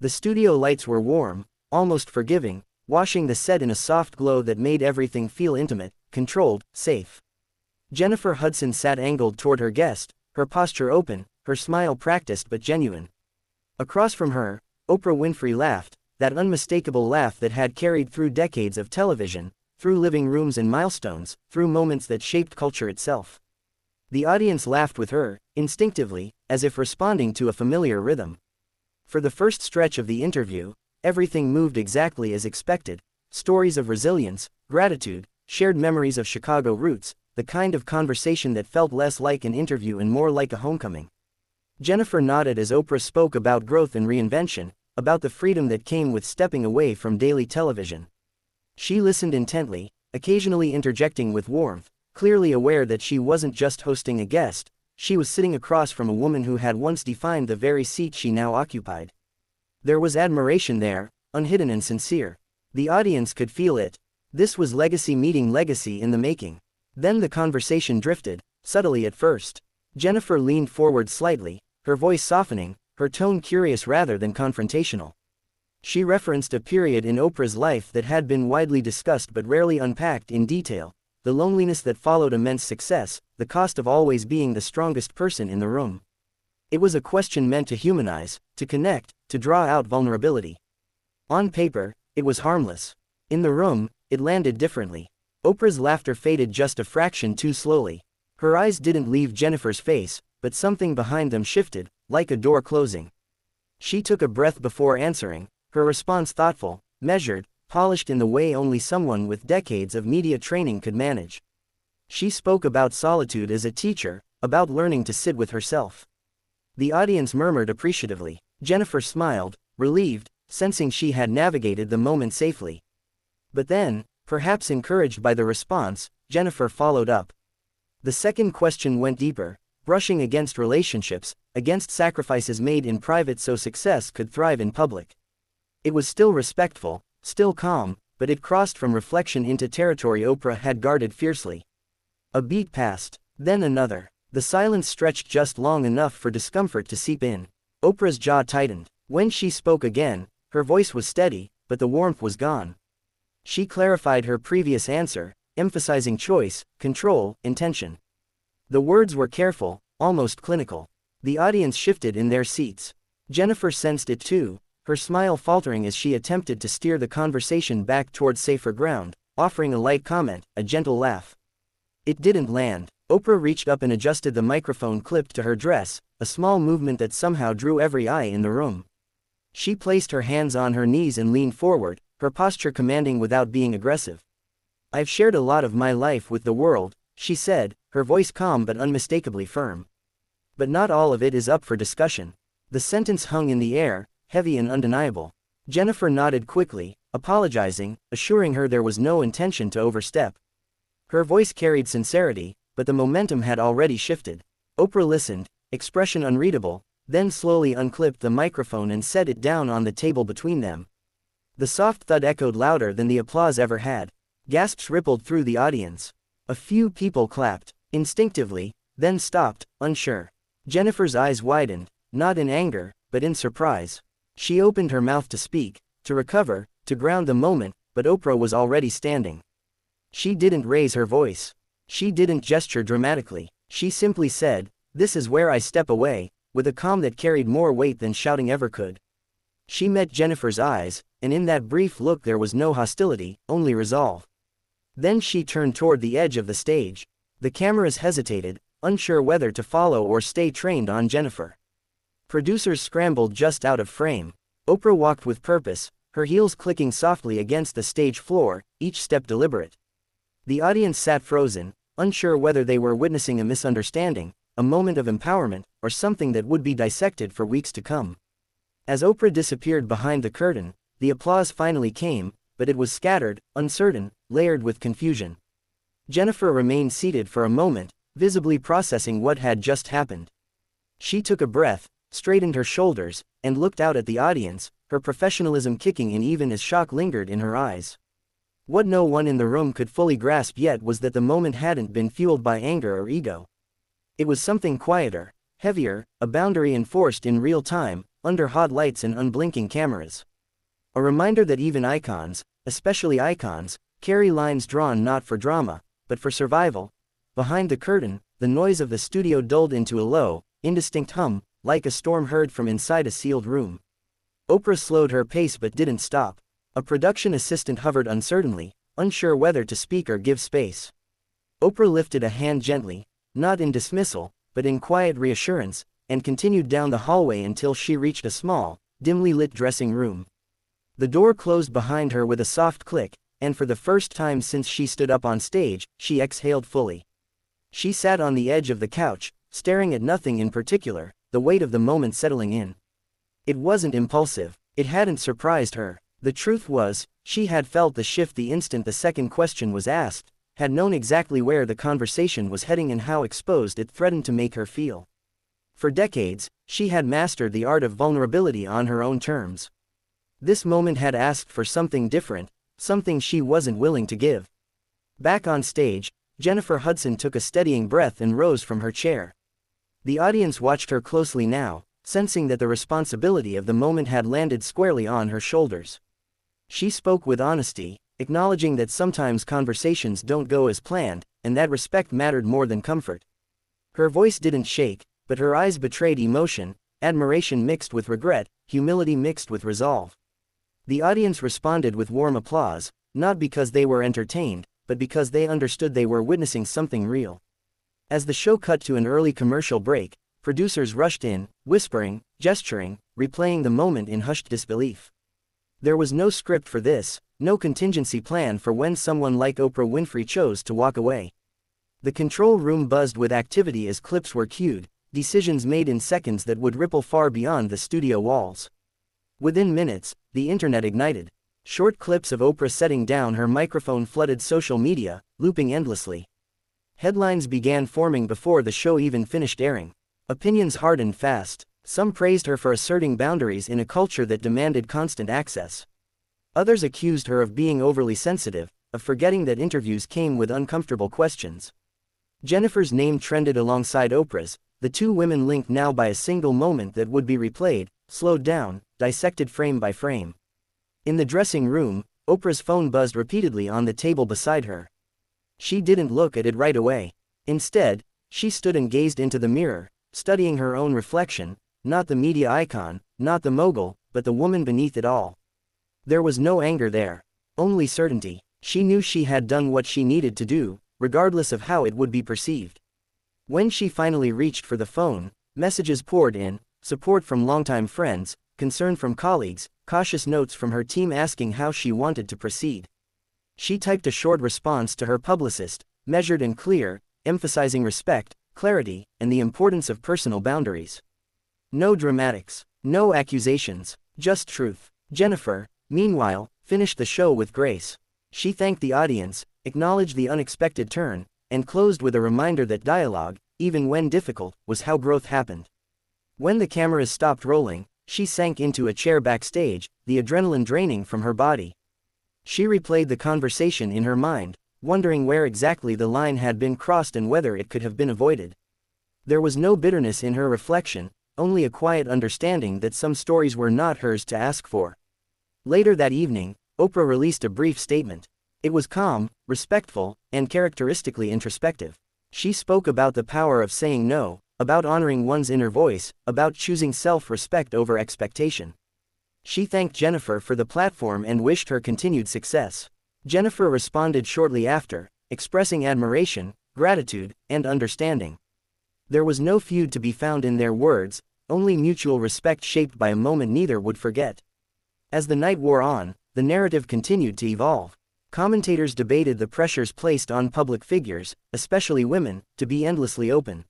The studio lights were warm, almost forgiving, washing the set in a soft glow that made everything feel intimate, controlled, safe. Jennifer Hudson sat angled toward her guest, her posture open, her smile practiced but genuine. Across from her, Oprah Winfrey laughed, that unmistakable laugh that had carried through decades of television, through living rooms and milestones, through moments that shaped culture itself. The audience laughed with her, instinctively, as if responding to a familiar rhythm. For the first stretch of the interview, everything moved exactly as expected. Stories of resilience, gratitude, shared memories of Chicago roots, the kind of conversation that felt less like an interview and more like a homecoming. Jennifer nodded as Oprah spoke about growth and reinvention, about the freedom that came with stepping away from daily television. She listened intently, occasionally interjecting with warmth, clearly aware that she wasn't just hosting a guest, she was sitting across from a woman who had once defined the very seat she now occupied. There was admiration there, unhidden and sincere. The audience could feel it. This was legacy meeting legacy in the making. Then the conversation drifted, subtly at first. Jennifer leaned forward slightly, her voice softening, her tone curious rather than confrontational. She referenced a period in Oprah's life that had been widely discussed but rarely unpacked in detail, the loneliness that followed immense success, the cost of always being the strongest person in the room. It was a question meant to humanize, to connect, to draw out vulnerability. On paper, it was harmless. In the room, it landed differently. Oprah's laughter faded just a fraction too slowly. Her eyes didn't leave Jennifer's face, but something behind them shifted, like a door closing. She took a breath before answering, her response thoughtful, measured, polished in the way only someone with decades of media training could manage. She spoke about solitude as a teacher, about learning to sit with herself. The audience murmured appreciatively. Jennifer smiled, relieved, sensing she had navigated the moment safely. But then, perhaps encouraged by the response, Jennifer followed up. The second question went deeper, brushing against relationships, against sacrifices made in private so success could thrive in public. It was still respectful, still calm, but it crossed from reflection into territory Oprah had guarded fiercely. A beat passed, then another. The silence stretched just long enough for discomfort to seep in. Oprah's jaw tightened. When she spoke again, her voice was steady, but the warmth was gone. She clarified her previous answer, emphasizing choice, control, intention. The words were careful, almost clinical. The audience shifted in their seats. Jennifer sensed it too, her smile faltering as she attempted to steer the conversation back towards safer ground, offering a light comment, a gentle laugh. It didn't land. Oprah reached up and adjusted the microphone clipped to her dress, a small movement that somehow drew every eye in the room. She placed her hands on her knees and leaned forward, her posture commanding without being aggressive. "I've shared a lot of my life with the world," she said, her voice calm but unmistakably firm. "But not all of it is up for discussion." The sentence hung in the air, heavy and undeniable. Jennifer nodded quickly, apologizing, assuring her there was no intention to overstep. Her voice carried sincerity, but the momentum had already shifted. Oprah listened, expression unreadable, then slowly unclipped the microphone and set it down on the table between them. The soft thud echoed louder than the applause ever had. Gasps rippled through the audience. A few people clapped, instinctively, then stopped, unsure. Jennifer's eyes widened, not in anger, but in surprise. She opened her mouth to speak, to recover, to ground the moment, but Oprah was already standing. She didn't raise her voice. She didn't gesture dramatically. She simply said, "This is where I step away," with a calm that carried more weight than shouting ever could. She met Jennifer's eyes, and in that brief look there was no hostility, only resolve. Then she turned toward the edge of the stage. The cameras hesitated, unsure whether to follow or stay trained on Jennifer. Producers scrambled just out of frame. Oprah walked with purpose, her heels clicking softly against the stage floor, each step deliberate. The audience sat frozen, unsure whether they were witnessing a misunderstanding, a moment of empowerment, or something that would be dissected for weeks to come. As Oprah disappeared behind the curtain, the applause finally came, but it was scattered, uncertain, layered with confusion. Jennifer remained seated for a moment, visibly processing what had just happened. She took a breath, straightened her shoulders, and looked out at the audience, her professionalism kicking in even as shock lingered in her eyes. What no one in the room could fully grasp yet was that the moment hadn't been fueled by anger or ego. It was something quieter, heavier, a boundary enforced in real time, under hot lights and unblinking cameras. A reminder that even icons, especially icons, carry lines drawn not for drama, but for survival. Behind the curtain, the noise of the studio dulled into a low, indistinct hum, like a storm heard from inside a sealed room. Oprah slowed her pace but didn't stop. A production assistant hovered uncertainly, unsure whether to speak or give space. Oprah lifted a hand gently, not in dismissal, but in quiet reassurance, and continued down the hallway until she reached a small, dimly lit dressing room. The door closed behind her with a soft click, and for the first time since she stood up on stage, she exhaled fully. She sat on the edge of the couch, staring at nothing in particular, the weight of the moment settling in. It wasn't impulsive, it hadn't surprised her. The truth was, she had felt the shift the instant the second question was asked, had known exactly where the conversation was heading and how exposed it threatened to make her feel. For decades, she had mastered the art of vulnerability on her own terms. This moment had asked for something different, something she wasn't willing to give. Back on stage, Jennifer Hudson took a steadying breath and rose from her chair. The audience watched her closely now, sensing that the responsibility of the moment had landed squarely on her shoulders. She spoke with honesty, acknowledging that sometimes conversations don't go as planned, and that respect mattered more than comfort. Her voice didn't shake, but her eyes betrayed emotion, admiration mixed with regret, humility mixed with resolve. The audience responded with warm applause, not because they were entertained, but because they understood they were witnessing something real. As the show cut to an early commercial break, producers rushed in, whispering, gesturing, replaying the moment in hushed disbelief. There was no script for this, no contingency plan for when someone like Oprah Winfrey chose to walk away. The control room buzzed with activity as clips were cued, decisions made in seconds that would ripple far beyond the studio walls. Within minutes, the internet ignited. Short clips of Oprah setting down her microphone flooded social media, looping endlessly. Headlines began forming before the show even finished airing. Opinions hardened fast. Some praised her for asserting boundaries in a culture that demanded constant access. Others accused her of being overly sensitive, of forgetting that interviews came with uncomfortable questions. Jennifer's name trended alongside Oprah's, the two women linked now by a single moment that would be replayed, slowed down, dissected frame by frame. In the dressing room, Oprah's phone buzzed repeatedly on the table beside her. She didn't look at it right away. Instead, she stood and gazed into the mirror, studying her own reflection, not the media icon, not the mogul, but the woman beneath it all. There was no anger there, only certainty. She knew she had done what she needed to do, regardless of how it would be perceived. When she finally reached for the phone, messages poured in, support from longtime friends, concern from colleagues, cautious notes from her team asking how she wanted to proceed. She typed a short response to her publicist, measured and clear, emphasizing respect, clarity, and the importance of personal boundaries. No dramatics, no accusations, just truth. Jennifer, meanwhile, finished the show with grace. She thanked the audience, acknowledged the unexpected turn, and closed with a reminder that dialogue, even when difficult, was how growth happened. When the cameras stopped rolling, she sank into a chair backstage, the adrenaline draining from her body. She replayed the conversation in her mind, wondering where exactly the line had been crossed and whether it could have been avoided. There was no bitterness in her reflection, only a quiet understanding that some stories were not hers to ask for. Later that evening, Oprah released a brief statement. It was calm, respectful, and characteristically introspective. She spoke about the power of saying no, about honoring one's inner voice, about choosing self-respect over expectation. She thanked Jennifer for the platform and wished her continued success. Jennifer responded shortly after, expressing admiration, gratitude, and understanding. There was no feud to be found in their words, only mutual respect shaped by a moment neither would forget. As the night wore on, the narrative continued to evolve. Commentators debated the pressures placed on public figures, especially women, to be endlessly open.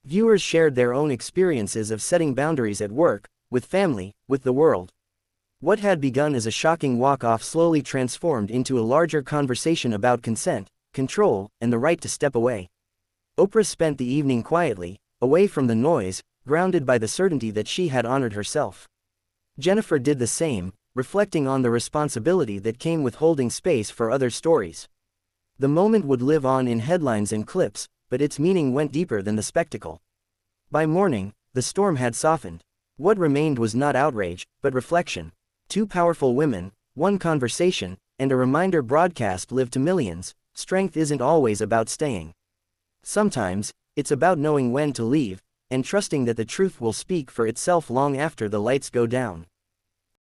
Viewers shared their own experiences of setting boundaries at work, with family, with the world. What had begun as a shocking walk-off slowly transformed into a larger conversation about consent, control, and the right to step away. Oprah spent the evening quietly, away from the noise, grounded by the certainty that she had honored herself. Jennifer did the same, reflecting on the responsibility that came with holding space for other stories. The moment would live on in headlines and clips, but its meaning went deeper than the spectacle. By morning, the storm had softened. What remained was not outrage, but reflection. Two powerful women, one conversation, and a reminder broadcast lived to millions. Strength isn't always about staying. Sometimes, it's about knowing when to leave, and trusting that the truth will speak for itself long after the lights go down.